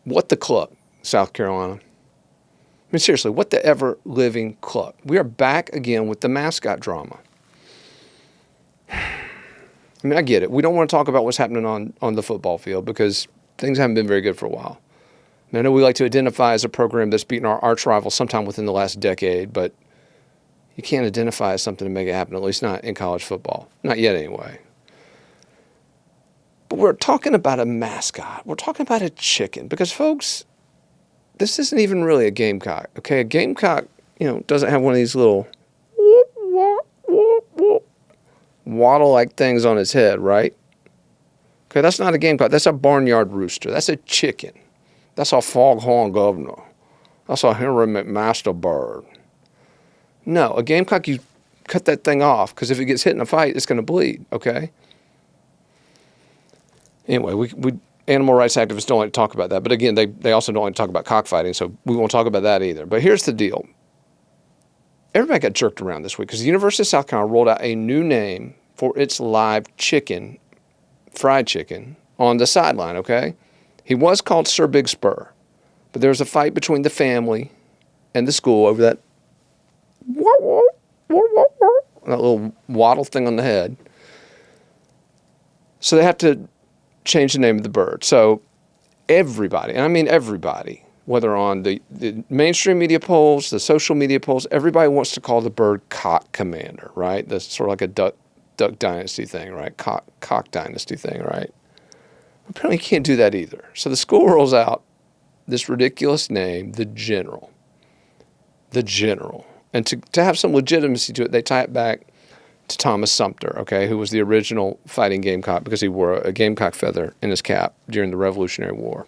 What the cluck, South Carolina? I mean, seriously, what the ever-living cluck? We are back again with the mascot drama. I mean, I get it. We don't want to talk about what's happening on the football field because things haven't been very good for a while. And I know we like to identify as a program that's beaten our arch rival sometime within the last decade, but you can't identify as something to make it happen, at least not in college football. Not yet, anyway. But we're talking about a mascot. We're talking about a chicken because, folks, this isn't even really a gamecock, okay? A gamecock, doesn't have one of these little waddle-like things on its head, right? Okay, that's not a gamecock. That's a barnyard rooster. That's a chicken. That's a foghorn governor. That's a Henry McMaster bird. No, a gamecock, you cut that thing off because if it gets hit in a fight, it's going to bleed, okay? Anyway, we animal rights activists don't like to talk about that. But again, they also don't like to talk about cockfighting, so we won't talk about that either. But here's the deal. Everybody got jerked around this week because the University of South Carolina rolled out a new name for its live chicken, fried chicken, on the sideline, okay? He was called Sir Big Spur, but there was a fight between the family and the school over that little waddle thing on the head. So they have to change the name of the bird. So everybody, and I mean everybody, whether on the mainstream media polls, the social media polls, everybody wants to call the bird Cock Commander, right? That's sort of like a Duck Dynasty thing, right? Cock Dynasty thing, right? Apparently you can't do that either. So the school rolls out this ridiculous name, the General. The General. And to have some legitimacy to it, they tie it back to Thomas Sumter, okay, who was the original fighting gamecock because he wore a gamecock feather in his cap during the Revolutionary War.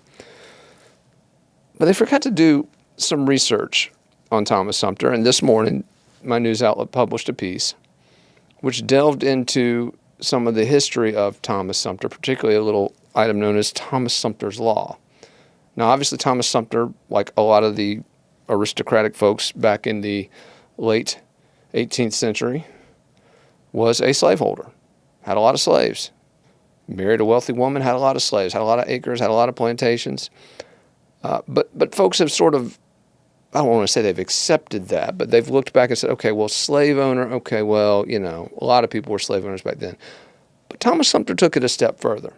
But they forgot to do some research on Thomas Sumter, and this morning my news outlet published a piece which delved into some of the history of Thomas Sumter, particularly a little item known as Thomas Sumter's Law. Now, obviously, Thomas Sumter, like a lot of the aristocratic folks back in the late 18th century, was a slaveholder, had a lot of slaves, married a wealthy woman, had a lot of slaves, had a lot of acres, had a lot of plantations. But folks have sort of, I don't want to say they've accepted that, but they've looked back and said, okay, well, slave owner, okay, well, a lot of people were slave owners back then. But Thomas Sumter took it a step further.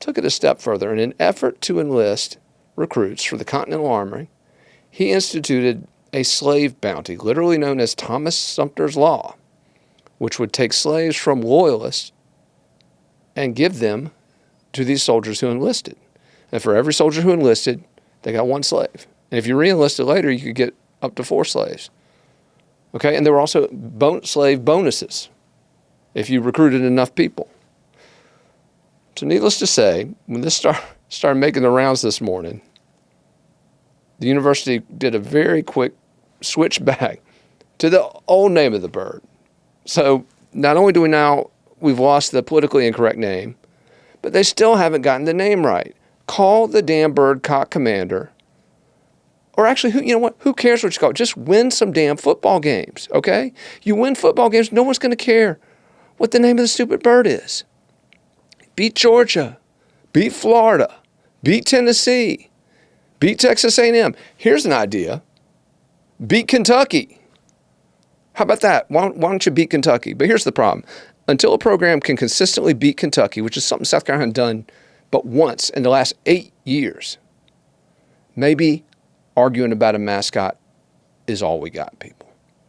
In an effort to enlist recruits for the Continental Army, he instituted a slave bounty, literally known as Thomas Sumter's Law, which would take slaves from loyalists and give them to these soldiers who enlisted. And for every soldier who enlisted, they got one slave. And if you re-enlisted later, you could get up to 4 slaves. Okay, and there were also slave bonuses if you recruited enough people. So needless to say, when this started making the rounds this morning, the university did a very quick switch back to the old name of the bird. So not only do we've lost the politically incorrect name, but they still haven't gotten the name right. Call the damn bird Cock Commander. Or actually, who cares what you call it? Just win some damn football games, okay? You win football games, no one's going to care what the name of the stupid bird is. Beat Georgia. Beat Florida. Beat Tennessee. Beat Texas A&M. Here's an idea. Beat Kentucky. How about that? Why don't you beat Kentucky? But here's the problem. Until a program can consistently beat Kentucky, which is something South Carolina has done but once in the last 8 years, maybe arguing about a mascot is all we got, people.